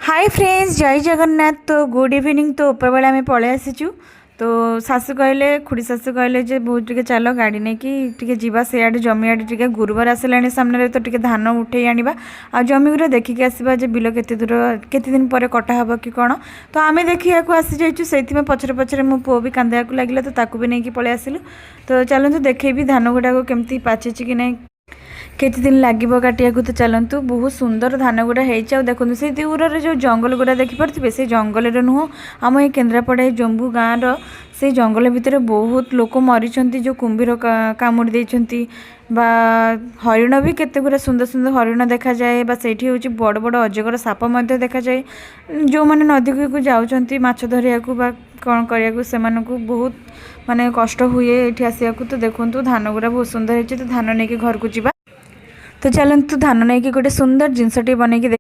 Hi friends, जय जगन्नाथ। तो good evening. तो ऊपर बेला आम पलि आसीचु। तो शाशु कहले, खुड़ी शाशु कहले जे बहुत टे चल गाड़ी नहीं कि जीवा सियाड़े जमी आड़े टे गुरुवार आसला सामने तो टे धान उठे आनिबा आ जमी गुरा देखिक आसबा जे बिल केते दूर केते दिन पर कटा हबो कि कौन। तो आम देखिया आसी जाइछु से पछरे पछरे मो पुओ भी कांदा लगिला तो ताकू भी नहीं पलि आसिलु। तो चलतु देखेबी धान गुड़ाक केमती पाचिछि कि नहीं, केते दिन लगे काटिया को। तो चलतु बहुत सुंदर धान गुड़ा हो देखो से दूर जो जंगल गुड़ा देखिपे से जंगल नुह आम ये केन्द्रापड़ा जम्बू गाँव से जंगल भितर बहुत लोक मरी जो कुंभीर कामुड़ी देइछंती बा हरिण भी केते गुरा सुंदर सुंदर हरिण देखा जाए बा सेठी होची बड़ बड़ अजगर साप मध्य देखा जाए। जो माने नदी को जाउछंती माछ धरिया को बा कौन करिया को से बहुत माने कष्ट हुए एठी आसिया को। तो देखंतु धान गुड़ा बहुत सुंदर है। तो धान नहीं घर को जीवा। तो चलतु धान नहीं गोटे सुंदर जिनसटी बनई